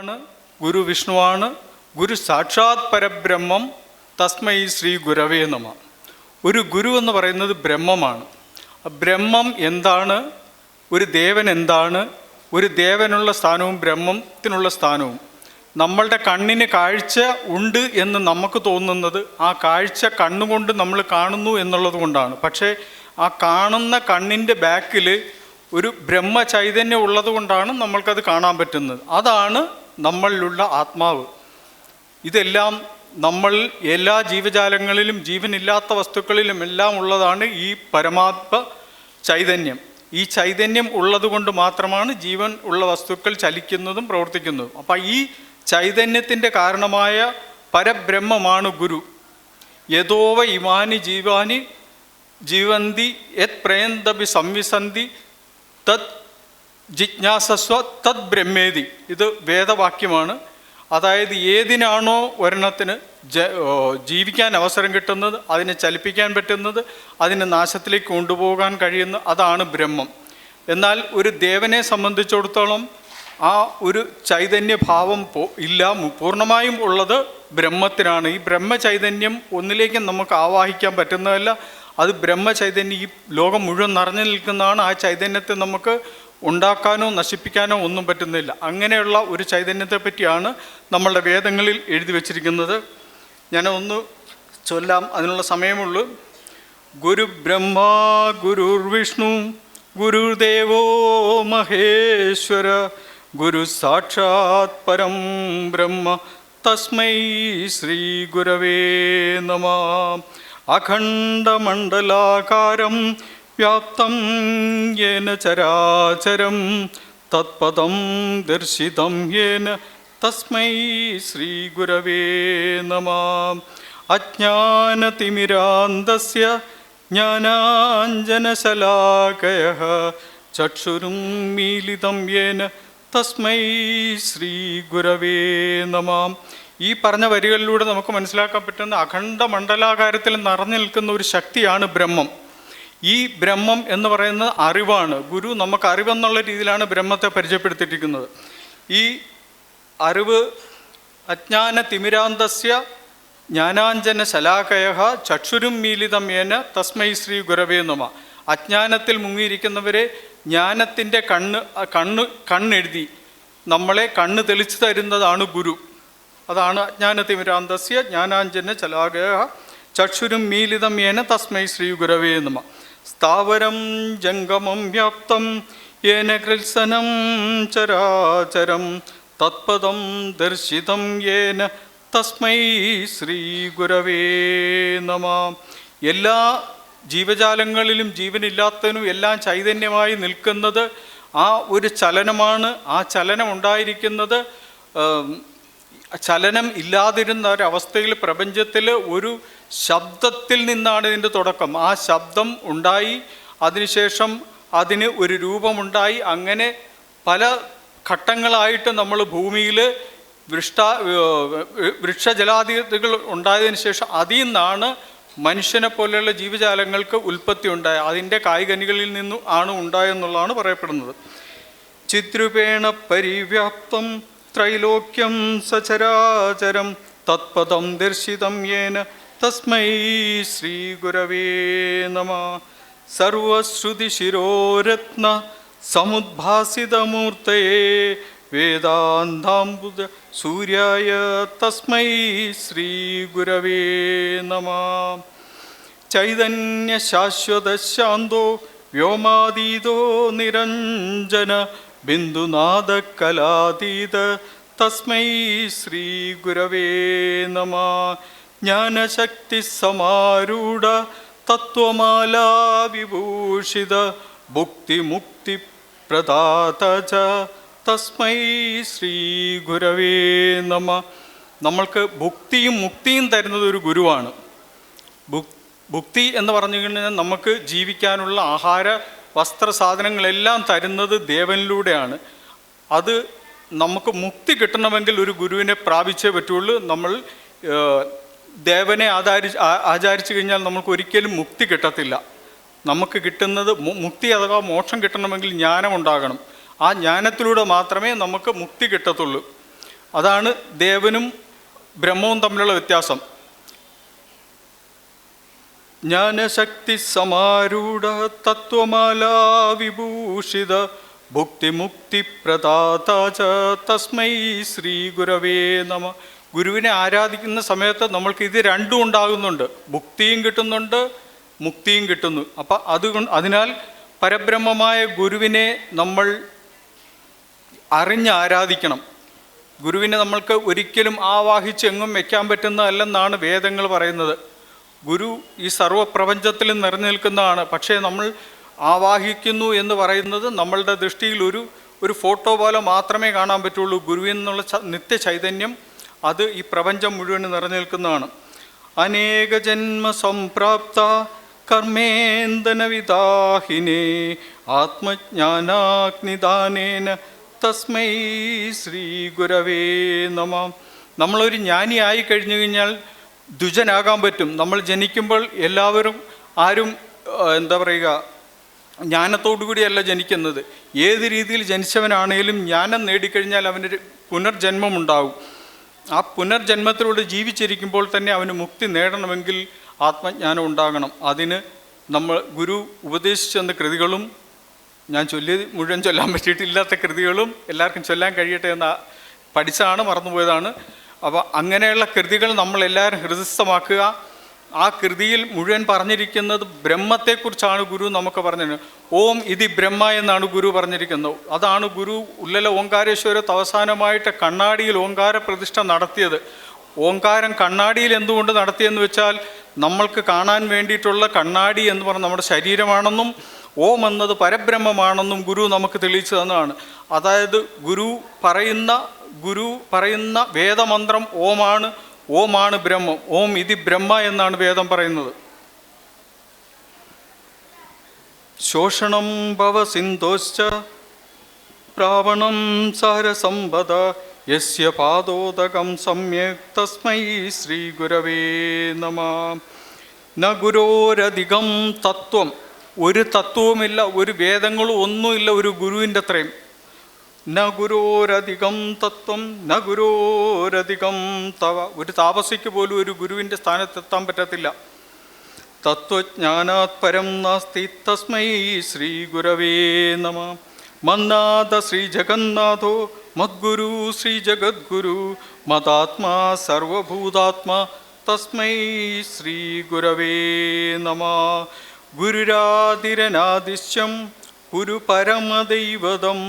ഗുരുവാണ്, ഗുരു വിഷ്ണുവാണ്, ഗുരു സാക്ഷാത് പരബ്രഹ്മം, തസ്മൈ ശ്രീ ഗുരവേ നമ. ഒരു ഗുരു എന്ന് പറയുന്നത് ബ്രഹ്മമാണ്. ബ്രഹ്മം എന്താണ്, ഒരു ദേവൻ എന്താണ്, ഒരു ദേവനുള്ള സ്ഥാനവും ബ്രഹ്മത്തിനുള്ള സ്ഥാനവും. നമ്മളുടെ കണ്ണിന് കാഴ്ച ഉണ്ട് എന്ന് നമുക്ക് തോന്നുന്നത് ആ കാഴ്ച കണ്ണുകൊണ്ട് നമ്മൾ കാണുന്നു എന്നുള്ളത് കൊണ്ടാണ്. പക്ഷേ ആ കാണുന്ന കണ്ണിൻ്റെ ബാക്കിൽ ഒരു ബ്രഹ്മചൈതന്യം ഉള്ളത് കൊണ്ടാണ് നമ്മൾക്കത് കാണാൻ പറ്റുന്നത്. അതാണ് നമ്മളിലുള്ള ആത്മാവ്. ഇതെല്ലാം നമ്മൾ എല്ലാ ജീവജാലങ്ങളിലും ജീവനില്ലാത്ത വസ്തുക്കളിലും എല്ലാം ഉള്ളതാണ് ഈ പരമാത്മ ചൈതന്യം. ഈ ചൈതന്യം ഉള്ളത് കൊണ്ട് മാത്രമാണ് ജീവൻ ഉള്ള വസ്തുക്കൾ ചലിക്കുന്നതും പ്രവർത്തിക്കുന്നതും. അപ്പം ഈ ചൈതന്യത്തിൻ്റെ കാരണമായ പരബ്രഹ്മമാണ് ഗുരു. യഥോവ ഇമാനി ജീവാനി ജീവന്തി യത് പ്രയന്തപി സംവിസന്തി തത് ജിജ്ഞാസസ്വ തത് ബ്രഹ്മേതി. ഇത് വേദവാക്യമാണ്. അതായത് ഏതിനാണോ ഒരെണ്ണത്തിന് ജീവിക്കാൻ അവസരം കിട്ടുന്നത്, അതിനെ ചലിപ്പിക്കാൻ പറ്റുന്നത്, അതിനെ നാശത്തിലേക്ക് കൊണ്ടുപോകാൻ കഴിയുന്ന അതാണ് ബ്രഹ്മം. എന്നാൽ ഒരു ദേവനെ സംബന്ധിച്ചിടത്തോളം ആ ഒരു ചൈതന്യഭാവം ഇല്ല, പൂർണ്ണമായും ഉള്ളത് ബ്രഹ്മത്തിനാണ്. ഈ ബ്രഹ്മചൈതന്യം ഒന്നിലേക്കും നമുക്ക് ആവാഹിക്കാൻ പറ്റുന്നതല്ല. അത് ബ്രഹ്മചൈതന്യം ഈ ലോകം മുഴുവൻ നിറഞ്ഞു നിൽക്കുന്നതാണ്. ആ ചൈതന്യത്തെ നമുക്ക് ഉണ്ടാക്കാനോ നശിപ്പിക്കാനോ ഒന്നും പറ്റുന്നില്ല. അങ്ങനെയുള്ള ഒരു ചൈതന്യത്തെ പറ്റിയാണ് നമ്മളുടെ വേദങ്ങളിൽ എഴുതി വച്ചിരിക്കുന്നത്. ഞാൻ ഒന്ന് ചൊല്ലാം, അതിനുള്ള സമയമുള്ളൂ. ഗുരു ബ്രഹ്മ ഗുരുർ വിഷ്ണു ഗുരുദേവോ മഹേശ്വര ഗുരു സാക്ഷാത് പരം ബ്രഹ്മ തസ്മൈ ശ്രീ ഗുരവേ നമ. അഖണ്ഡമണ്ഡലാകാരം വ്യാപ്തം യേന ചരാചരം തത്പദം ദർശിതം യേന തസ്മൈ ശ്രീ ഗുരവേ നമ. അജ്ഞാനതിമിരാന്ധസ്യ ജ്ഞാനാഞ്ജനശലാകയഃ ചക്ഷുരുന്മീലിതം യേന തസ്മൈ ശ്രീ ഗുരവേ നമ. ഈ പറഞ്ഞ വരികളിലൂടെ നമുക്ക് മനസ്സിലാക്കാൻ പറ്റുന്ന അഖണ്ഡമണ്ഡലാകാരത്തിൽ നിറഞ്ഞു നിൽക്കുന്ന ഒരു ശക്തിയാണ് ബ്രഹ്മം. ഈ ബ്രഹ്മം എന്ന് പറയുന്നത് അറിവാണ്. ഗുരു നമുക്ക് അറിവെന്നുള്ള രീതിയിലാണ് ബ്രഹ്മത്തെ പരിചയപ്പെടുത്തിയിരിക്കുന്നത്. ഈ അറിവ് അജ്ഞാന തിമിരാന്തസ്യ ജ്ഞാനാഞ്ജന ശലാകയഃ ചക്ഷുരും മീലിതം യേന തസ്മൈ ശ്രീ ഗുരവേ നമ. അജ്ഞാനത്തിൽ മുങ്ങിയിരിക്കുന്നവരെ ജ്ഞാനത്തിൻ്റെ കണ്ണെഴുതി നമ്മളെ കണ്ണ് തെളിച്ചു തരുന്നതാണ് ഗുരു. അതാണ് അജ്ഞാനതിമിരാന്തസ്യ ജ്ഞാനാഞ്ജന ശലാകയഃ ചക്ഷുരും മീലിതം യേന തസ്മൈ ശ്രീ ഗുരവേ നമ. സ്ഥാവരം ജംഗമം വ്യാപ്തം യേന കൃത്സനം ചരാചരം തത്പദം ദർശിതം യേന തസ്മൈ ശ്രീ ഗുരവേ നമ. എല്ലാ ജീവജാലങ്ങളിലും ജീവനില്ലാത്തതിനും എല്ലാം ചൈതന്യമായി നിൽക്കുന്നത് ആ ഒരു ചലനമാണ്. ആ ചലനം ഉണ്ടായിരിക്കുന്നത് ചലനം ഇല്ലാതിരുന്ന ഒരവസ്ഥയിൽ പ്രപഞ്ചത്തിൽ ഒരു ശബ്ദത്തിൽ നിന്നാണ് ഇതിൻ്റെ തുടക്കം. ആ ശബ്ദം ഉണ്ടായി, അതിനുശേഷം അതിന് ഒരു രൂപമുണ്ടായി. അങ്ങനെ പല ഘട്ടങ്ങളായിട്ട് നമ്മൾ ഭൂമിയിൽ വൃക്ഷജലാദികൾ ഉണ്ടായതിനു ശേഷം അതിൽ നിന്നാണ് മനുഷ്യനെ പോലെയുള്ള ജീവജാലങ്ങൾക്ക് ഉൽപ്പത്തി ഉണ്ടായ. അതിൻ്റെ കായ്കനികളിൽ നിന്നും ആണ് ഉണ്ടായെന്നുള്ളതാണ് പറയപ്പെടുന്നത്. ചിദ്രൂപേണ പരിവ്യാപ്തം ത്രൈലോക്യം സചരാചരം തത്പദം ദർശിതം യേന തസ്മൈ ശ്രീ ഗുരവേ നമ. സർവശ്രുതിശിരോരത്ന സമുദ്ഭാസിതമൂർത്തയേ വേദാന്താംബുജ സൂര്യായ തസ്മൈ ശ്രീ ഗുരവേ നമ. ചൈതന്യ ശാശ്വത ശാന്തോ വ്യോമാതീതോ നിരഞ്ജന ബിന്ദുനാഥ കലാതീത തസ്മൈ ശ്രീ ഗുരവേ നമ. ജ്ഞാനശക്തി സമാരൂഢ തത്വമാലാ വിഭൂഷിത ഭുക്തി മുക്തി പ്രദാത ച തസ്മൈ ശ്രീ ഗുരവേ നമ. നമ്മൾക്ക് ഭുക്തിയും മുക്തിയും തരുന്നത് ഒരു ഗുരുവാണ്. ഭുക്തി എന്ന് പറഞ്ഞു കഴിഞ്ഞാൽ നമുക്ക് ജീവിക്കാനുള്ള ആഹാര വസ്ത്ര സാധനങ്ങളെല്ലാം തരുന്നത് ദേവനിലൂടെയാണ്. അത് നമുക്ക് മുക്തി കിട്ടണമെങ്കിൽ ഒരു ഗുരുവിനെ പ്രാപിച്ചേ പറ്റുള്ളൂ. നമ്മൾ ദേവനെ ആചാരിച്ചു കഴിഞ്ഞാൽ നമുക്ക് ഒരിക്കലും മുക്തി കിട്ടത്തില്ല. നമുക്ക് കിട്ടുന്നത് മുക്തി അഥവാ മോക്ഷം കിട്ടണമെങ്കിൽ ജ്ഞാനം ഉണ്ടാകണം. ആ ജ്ഞാനത്തിലൂടെ മാത്രമേ നമുക്ക് മുക്തി കിട്ടത്തുള്ളൂ. അതാണ് ദേവനും ബ്രഹ്മവും തമ്മിലുള്ള വ്യത്യാസം. ജ്ഞാനശക്തി സമാരൂഢ തത്വമാലാ വിഭൂഷിത ഭുക്തിമുക്തി പ്രദാത ച തസ്മൈ ശ്രീ ഗുരവേ നമ. ഗുരുവിനെ ആരാധിക്കുന്ന സമയത്ത് നമ്മൾക്ക് ഇത് രണ്ടും ഉണ്ടാകുന്നുണ്ട്. ഭുക്തിയും കിട്ടുന്നുണ്ട്, മുക്തിയും കിട്ടുന്നു. അപ്പം അതിനാൽ പരബ്രഹ്മമായ ഗുരുവിനെ നമ്മൾ അറിഞ്ഞ് ആരാധിക്കണം. ഗുരുവിനെ നമ്മൾക്ക് ഒരിക്കലും ആവാഹിച്ച് എങ്ങും വയ്ക്കാൻ പറ്റുന്നതല്ലെന്നാണ് വേദങ്ങൾ പറയുന്നത്. ഗുരു ഈ സർവ്വപ്രപഞ്ചത്തിലും നിറഞ്ഞു നിൽക്കുന്നതാണ്. പക്ഷേ നമ്മൾ ആവാഹിക്കുന്നു എന്ന് പറയുന്നത് നമ്മളുടെ ദൃഷ്ടിയിൽ ഒരു ഫോട്ടോ പോലെ മാത്രമേ കാണാൻ പറ്റുള്ളൂ. ഗുരുവിൽ നിന്നുള്ള നിത്യ ചൈതന്യം അത് ഈ പ്രപഞ്ചം മുഴുവൻ നിറഞ്ഞു നിൽക്കുന്നതാണ്. അനേക ജന്മ സംപ്രാപ്ത കർമ്മേന്ദന വിദാഹിനേ ആത്മജ്ഞാനാഗ്നിദാനേന തസ്മൈ ശ്രീ ഗുരവേ നമ. നമ്മളൊരു ജ്ഞാനിയായി കഴിഞ്ഞു കഴിഞ്ഞാൽ ദ്വിജനാകാൻ പറ്റും. നമ്മൾ ജനിക്കുമ്പോൾ എല്ലാവരും എന്താ പറയുക, ജ്ഞാനത്തോടു കൂടിയല്ല ജനിക്കുന്നത്. ഏത് രീതിയിൽ ജനിച്ചവനാണേലും ജ്ഞാനം നേടിക്കഴിഞ്ഞാൽ അവനൊരു പുനർജന്മമുണ്ടാകും. ആ പുനർജന്മത്തിലൂടെ ജീവിച്ചിരിക്കുമ്പോൾ തന്നെ അവന് മുക്തി നേടണമെങ്കിൽ ആത്മജ്ഞാനം ഉണ്ടാകണം. അതിന് നമ്മൾ ഗുരു ഉപദേശിച്ചെന്ന കൃതികളും, ഞാൻ മുഴുവൻ ചൊല്ലാൻ പറ്റിയിട്ടില്ലാത്ത കൃതികളും എല്ലാവർക്കും ചൊല്ലാൻ കഴിയട്ടെ എന്ന് പഠിച്ചാണ്, മറന്നുപോയതാണ്. അപ്പോൾ അങ്ങനെയുള്ള കൃതികൾ നമ്മളെല്ലാവരും ഹൃദയസ്ഥമാക്കുക. ആ കൃതിയിൽ മുഴുവൻ പറഞ്ഞിരിക്കുന്നത് ബ്രഹ്മത്തെക്കുറിച്ചാണ് ഗുരു നമുക്ക് പറഞ്ഞത്. ഓം ഇതി ബ്രഹ്മ എന്നാണ് ഗുരു പറഞ്ഞിരിക്കുന്നത്. അതാണ് ഗുരു ഉല്ലല ഓങ്കാരേശ്വരത്ത് അവസാനമായിട്ട് കണ്ണാടിയിൽ ഓങ്കാര പ്രതിഷ്ഠ നടത്തിയത്. ഓങ്കാരം കണ്ണാടിയിൽ എന്തുകൊണ്ട് നടത്തിയെന്ന് വെച്ചാൽ, നമ്മൾക്ക് കാണാൻ വേണ്ടിയിട്ടുള്ള കണ്ണാടി എന്ന് പറഞ്ഞാൽ നമ്മുടെ ശരീരമാണെന്നും ഓം എന്നത് പരബ്രഹ്മമാണെന്നും ഗുരു നമുക്ക് തെളിയിച്ചു തന്നതാണ്. അതായത് ഗുരു പറയുന്ന വേദമന്ത്രം ഓമാണ് ബ്രഹ്മം. ഓം ഇതി ബ്രഹ്മ എന്നാണ് വേദം പറയുന്നത്. ശോഷണം ഭവ സിന്ധോശ്ച പ്രാവണം സാരസമ്പദ യസ്യ പാദോദകം സമ്യക് തസ്മൈ ശ്രീ ഗുരവേ നമ. ന ഗുരോരധികം തത്വം, ഒരു തത്വവുമില്ല, ഒരു വേദങ്ങളും ഒന്നുമില്ല ഒരു ഗുരുവിൻ്റെ അത്രയും. ന ഗുരോരധികം തത്വം ന ഗുരോരധികം തവ. ഒരു താപസിക്ക് പോലും ഒരു ഗുരുവിൻ്റെ സ്ഥാനത്തെത്താൻ പറ്റത്തില്ല. തത്വജ്ഞാനാത് പരം നാസ്തി തസ്മൈ ശ്രീ ഗുരവേ നമ. മന്നാഥ ശ്രീ ജഗന്നാഥോ മദ്ഗുരു ശ്രീ ജഗദ്ഗുരു മതാത്മാ സർവഭൂതാത്മാ തസ്മൈ ശ്രീ ഗുരവേ നമ. ഗുരുരാതിരനാദിശ്യം ഗുരു പരമദൈവതം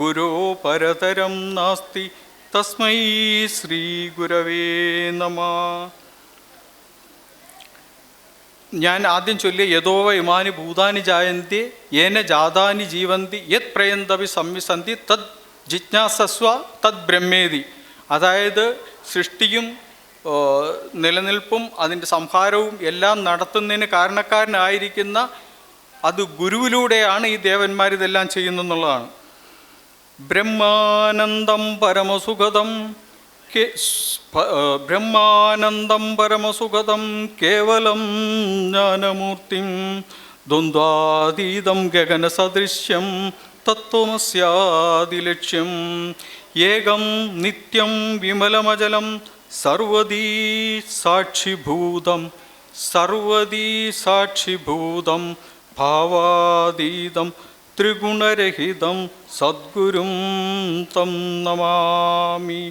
ഗുരോ പരതരം നാസ്തി തസ്മൈ ശ്രീ ഗുരവേ നമ. ഞാൻ ആദ്യം ചൊല്ലിയ യഥോവ ഇമാനി ഭൂതാനി ജായന്തി യേന ജാതാനി ജീവന്തി യത് പ്രയന്തവി സംവിസന്തി തദ് ജിജ്ഞാസസ്വ തദ് ബ്രഹ്മേതി. അതായത് സൃഷ്ടിയും നിലനിൽപ്പും അതിൻ്റെ സംഹാരവും എല്ലാം നടത്തുന്നതിന് കാരണക്കാരനായിരിക്കുന്ന അത് ഗുരുവിലൂടെയാണ് ഈ ദേവന്മാർ ഇതെല്ലാം ചെയ്യുന്നെന്നുള്ളതാണ്. ബ്രഹ്മാനന്ദം പരമസുഖദം കേവലം ജ്ഞാനമൂർത്തിം ദ്വന്ദ്വാതീതം ഗഗനസദൃശ്യം തത്വമസ്യാദിലക്ഷ്യം ഏകം നിത്യം വിമലമചലം സർവദീ സാക്ഷിഭൂതം ഭാവാതീതം ത്രിഗുണരഹിതം സദ്ഗുരും തം നമാമി.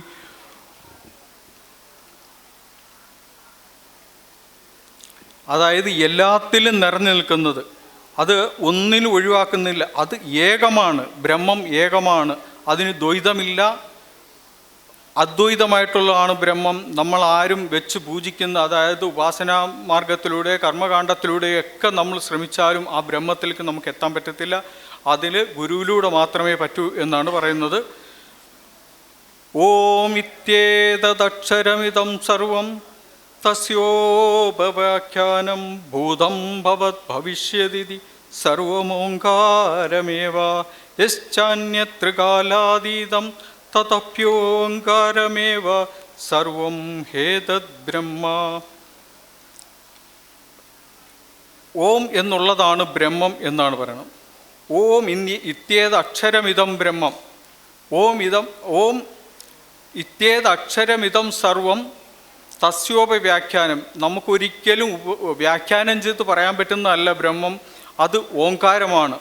അതായത് എല്ലാത്തിലും നിറഞ്ഞു നിൽക്കുന്നത്, അത് ഒന്നിനും ഒഴിവാക്കുന്നില്ല. അത് ഏകമാണ്, ബ്രഹ്മം ഏകമാണ്, അതിന് ദ്വൈതമില്ല. അദ്വൈതമായിട്ടുള്ളതാണ് ബ്രഹ്മം. നമ്മൾ ആരും വെച്ച് പൂജിക്കുന്ന, അതായത് ഉപാസനാ മാർഗത്തിലൂടെ കർമ്മകാണ്ഡത്തിലൂടെയൊക്കെ നമ്മൾ ശ്രമിച്ചാലും ആ ബ്രഹ്മത്തിലേക്ക് നമുക്ക് എത്താൻ പറ്റത്തില്ല. അതിൽ ഗുരുവിലൂടെ മാത്രമേ പറ്റൂ എന്നാണ് പറയുന്നത്. ഓം ഇത്യേതദക്ഷരമിദം സർവം തസ്യോപവ്യാഖ്യാനം ഭൂതം ഭവത് ഭവിഷ്യതി സർവമോങ്കാരമേവ യശ്ചാന്യത്ര കാലാതീതം തതപ്യോങ്കാരമേവ സർവം ഹേതദ് ബ്രഹ്മ. ഓം എന്നുള്ളതാണ് ബ്രഹ്മം എന്നാണ് പറയുന്നത്. ഓം ഇത്യേത് അക്ഷരമിതം ബ്രഹ്മം. ഓം ഇത്യേതക്ഷരമിതം സർവം തസ്യോപവ്യാഖ്യാനം. നമുക്കൊരിക്കലും വ്യാഖ്യാനം ചെയ്ത് പറയാൻ പറ്റുന്നതല്ല ബ്രഹ്മം. അത് ഓങ്കാരമാണ്.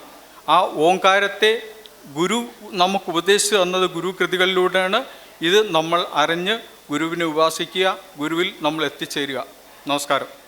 ആ ഓങ്കാരത്തെ ഗുരു നമുക്ക് ഉപദേശിച്ചു തന്നത് ഗുരുകൃതികളിലൂടെയാണ്. ഇത് നമ്മൾ അറിഞ്ഞ് ഗുരുവിനെ ഉപാസിക്കുക, ഗുരുവിൽ നമ്മൾ എത്തിച്ചേരുക. നമസ്കാരം.